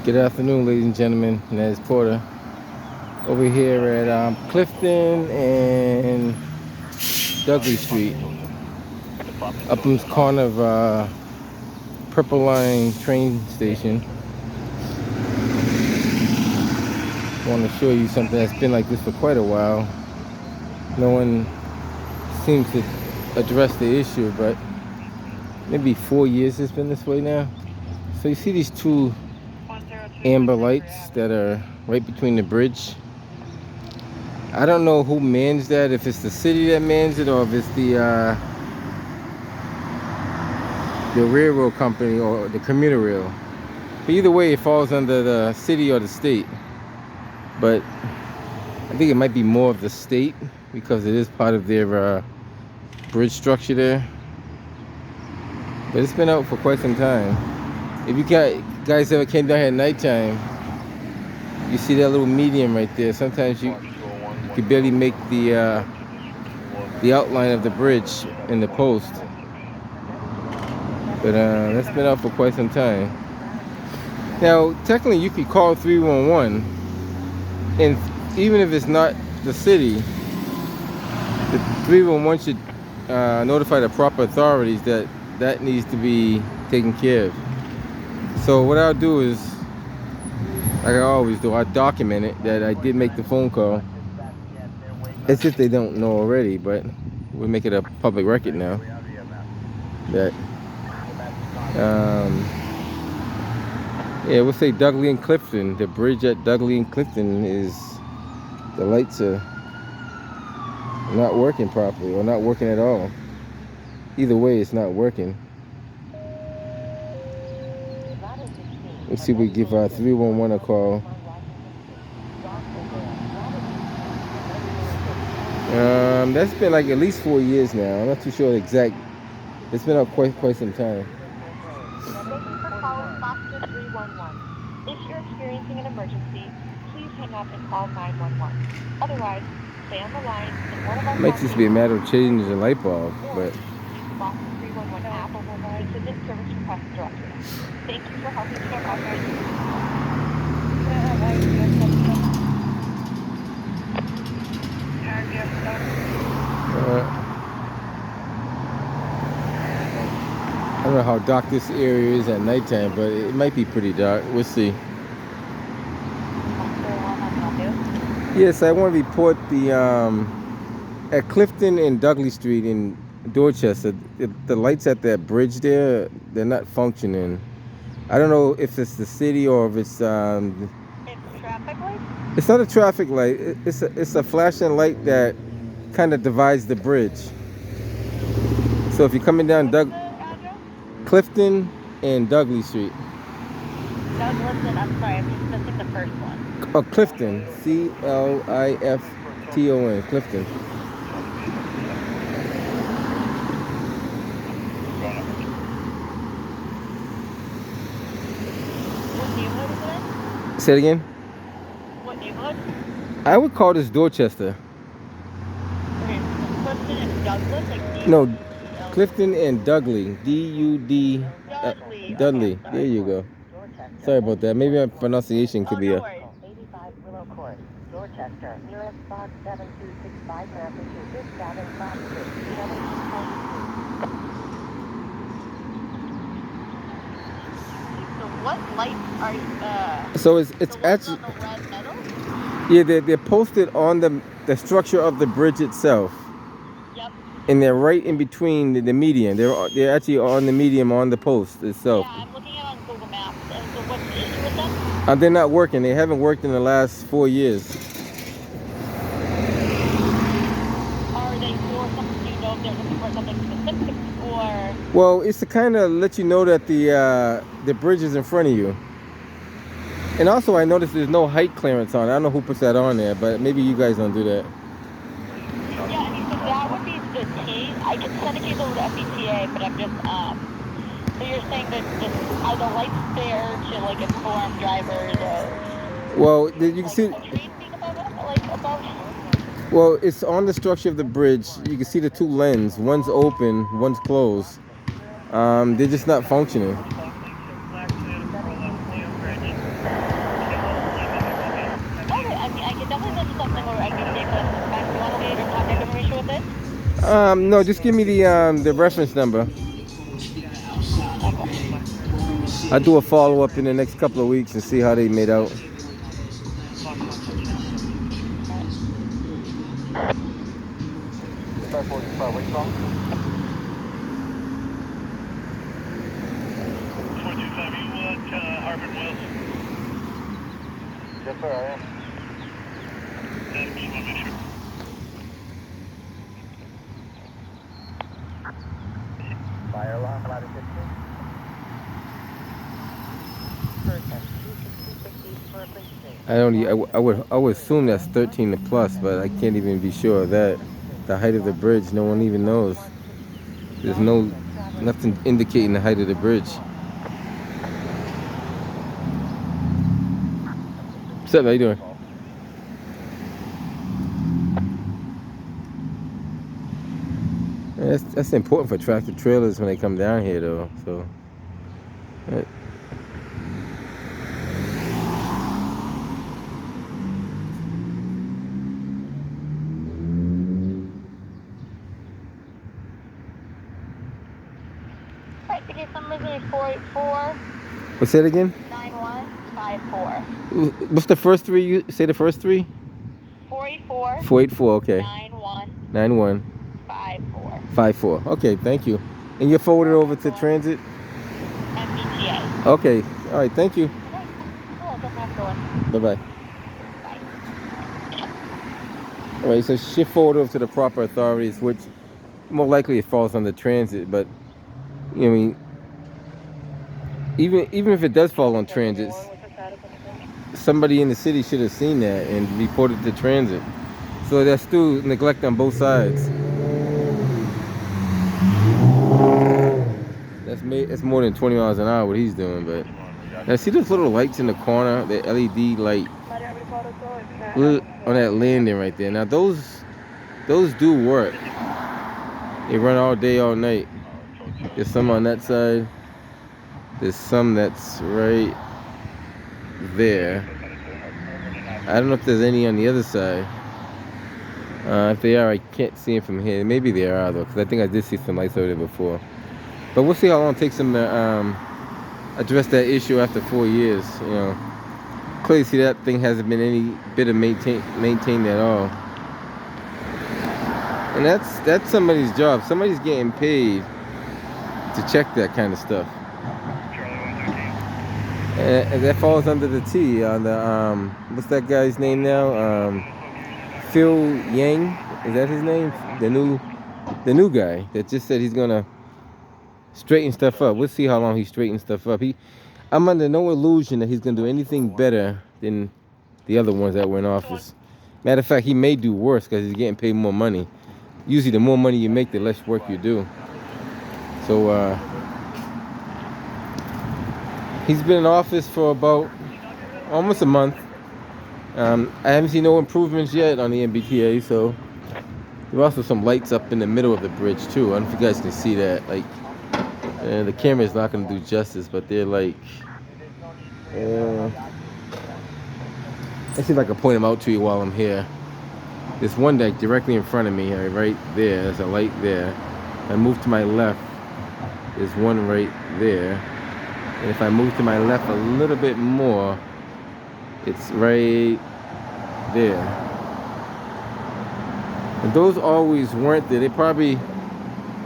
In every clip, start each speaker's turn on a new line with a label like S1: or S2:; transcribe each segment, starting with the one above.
S1: Good afternoon, ladies and gentlemen. Nez Porter over here at Clifton and Dudley Street, Upham's corner of Purple Line train station. I want to show you something that's been like this for quite a while. No one seems to address the issue, but maybe 4 years it's been this way now. So you see these two amber lights that are right between the bridge. I don't know who mans that, if it's the city that mans it or if it's the railroad company or the commuter rail. But either way, it falls under the city or the state. But I think it might be more of the state because it is part of their bridge structure there. But it's been out for quite some time. If you guys ever came down here at nighttime, you see that little median right there. Sometimes you could barely make the outline of the bridge in the post. But that's been out for quite some time. Now, technically, you could call 311, and even if it's not the city, the 311 should notify the proper authorities that needs to be taken care of. So what I'll do is, like I always do, I document it that I did make the phone call. It's if they don't know already, but we'll make it a public record now. That yeah, we'll say Dudley and Clifton. The bridge at Dudley and Clifton the lights are not working properly or not working at all. Either way, it's not working. Let's see if we give 311 a call. That's been like at least 4 years now. I'm not too sure the exact. It's been up quite some time.
S2: If you're experiencing an emergency, please hang up and call 911. Otherwise, stay on the line and one of our
S1: Might just be a matter of changing the light bulb, but.
S2: Box 311 app and visit service request directory. Thank you for helping check out
S1: I don't know how dark this area is at nighttime, but it might be pretty dark. We'll see. Yes, I want to report the at Clifton and Dudley Street in Dorchester. The lights at that bridge there, they're not functioning. I don't know if it's the city or if it's
S2: It's a traffic light?
S1: It's not a traffic light. It's a flashing light that kind of divides the bridge. So if you're coming down Clifton and Dudley Street.
S2: Listen, I'm sorry, I'm just missing the first one.
S1: Oh, Clifton. Clifton. Clifton.
S2: What neighborhood is it in?
S1: Say it again.
S2: What neighborhood?
S1: I would call this Dorchester.
S2: Okay, Clifton and Douglas? Like
S1: No, Clifton and Dudley. D-U-D.
S2: Dudley.
S1: Dudley.
S2: Okay,
S1: There you go. Sorry about that. Maybe my pronunciation could be
S2: no
S1: a.
S2: worries. 85 Willow Court, Dorchester. Nearest box 7265 Massachusetts, 752. So what lights are
S1: So it's
S2: the
S1: actually.
S2: on the red metal?
S1: Yeah, they're posted on the structure of the bridge itself.
S2: Yep.
S1: And they're right in between the median. They're actually on the median on the post itself.
S2: Yeah, I'm looking at it on Google Maps. And so what's the issue with them?
S1: They're not working. They haven't worked in the last 4 years.
S2: Are they for something, do you know if they're looking for something specific or?
S1: Well, it's to kind of let you know that the bridge is in front of you. And also, I noticed there's no height clearance on it. I don't know who puts that on there, but maybe you guys don't do that.
S2: Yeah, I mean, so that would be the case. I can send a case over to FETA, but I'm just, so you're saying that are the lights there to, like, inform drivers or?
S1: Well, you can see.
S2: The trees being above?
S1: Well, it's on the structure of the bridge. You can see the two lanes. One's open, one's closed. They're just not functioning.
S2: definitely that's something where I can take us back. Do you want to leave your contact information with this?
S1: No, just give me the reference number. I'll do a follow-up in the next couple of weeks and see how they made out.
S3: Harvard Wells.
S1: Yes, sir, I am.
S3: Just want to make sure.
S4: Fire alarm, ladder 15.
S1: I would assume that's 13 to plus, but I can't even be sure of that. The height of the bridge, no one even knows. There's nothing indicating the height of the bridge. What's up? How you doing? Yeah, that's important for tractor trailers when they come down here, though. So.
S2: Right, ticket number is 484
S1: What's that again?
S2: 9154.
S1: What's the first three? You say the first three?
S2: 484
S1: 484. Okay. 91
S2: 54.
S1: 54. Okay, thank you. And you forward it over to transit?
S2: MBTA.
S1: Okay. All right. Thank you.
S2: Okay. Cool. Definitely have a good one.
S1: Bye bye.
S2: Bye.
S1: All right. So shift forward over to the proper authorities, which more likely it falls under transit. But you know, I mean, even if it does fall on transit, somebody in the city should have seen that and reported to transit. So there's still neglect on both sides. That's more than 20 miles an hour what he's doing. But now see those little lights in the corner, the LED light on that landing right there. Now those do work. They run all day, all night. There's some on that side. There's some that's right there. I don't know if there's any on the other side. If they are, I can't see them from here. Maybe they are though, because I think I did see some lights over there before. But we'll see how long it takes them to address that issue after 4 years. You know, clearly see that thing hasn't been any bit of maintained at all. And that's somebody's job. Somebody's getting paid to check that kind of stuff. And that falls under the T on the what's that guy's name now? Phil Yang, is that his name? The new guy that just said he's gonna straighten stuff up. We'll see how long he straightens stuff up. I'm under no illusion that he's gonna do anything better than the other ones that were in office. Matter of fact, he may do worse because he's getting paid more money. Usually, the more money you make, the less work you do. So he's been in office for about almost a month. I haven't seen no improvements yet on the MBTA, so there are also some lights up in the middle of the bridge too. I don't know if you guys can see that. Like, the camera is not going to do justice, but they're like, let's see if I can point them out to you while I'm here. There's one like directly in front of me, right there. There's a light there. If I move to my left, there's one right there. And if I move to my left a little bit more, it's right there. And those always weren't there. They probably,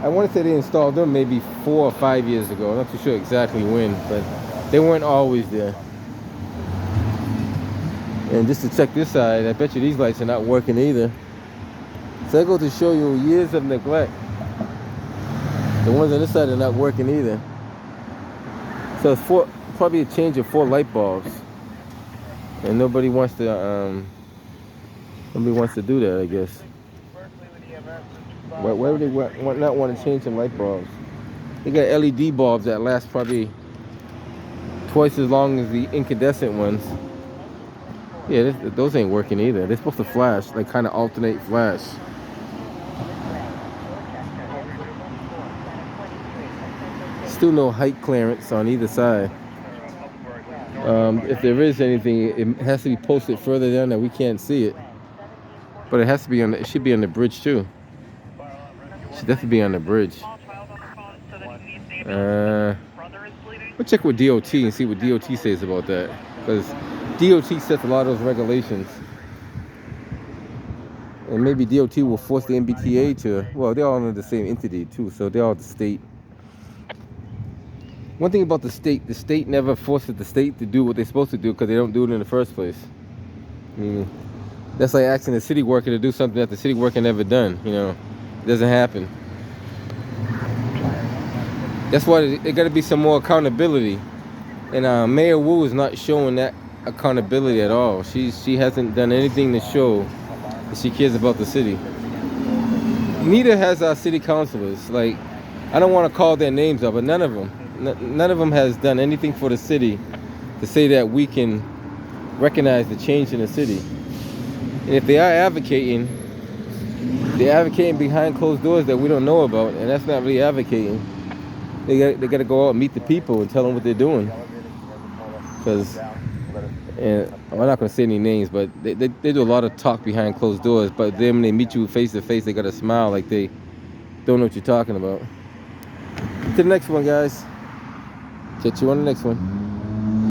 S1: I want to say they installed them maybe 4 or 5 years ago. I'm not too sure exactly when, but they weren't always there. And just to check this side, I bet you these lights are not working either. So that goes to show you years of neglect. The ones on this side are not working either. So it's probably a change of 4 light bulbs. And nobody wants to do that, I guess. Why would they not want to change some light bulbs? They got LED bulbs that last probably twice as long as the incandescent ones. Yeah, those ain't working either. They're supposed to flash, like kind of alternate flash. Still no height clearance on either side. If there is anything, it has to be posted further down that we can't see it. But it has to be on. It should be on the bridge too. Should definitely be on the bridge. We'll check with DOT and see what DOT says about that, because DOT sets a lot of those regulations, and maybe DOT will force the MBTA to. Well, they're all under the same entity too, so they're all the state. One thing about the state never forces the state to do what they're supposed to do because they don't do it in the first place. I mean, that's like asking a city worker to do something that the city worker never done. You know, it doesn't happen. That's why there got to be some more accountability, and Mayor Wu is not showing that accountability at all. She hasn't done anything to show that she cares about the city. Neither has our city councilors. Like, I don't want to call their names up, but none of them has done anything for the city to say that we can recognize the change in the city. And if they are advocating, they're advocating behind closed doors that we don't know about, and that's not really advocating. They got to go out and meet the people and tell them what they're doing. Because, and I'm not going to say any names, but they do a lot of talk behind closed doors. But then when they meet you face to face, they got to smile like they don't know what you're talking about. To the next one, guys. Catch you on the next one.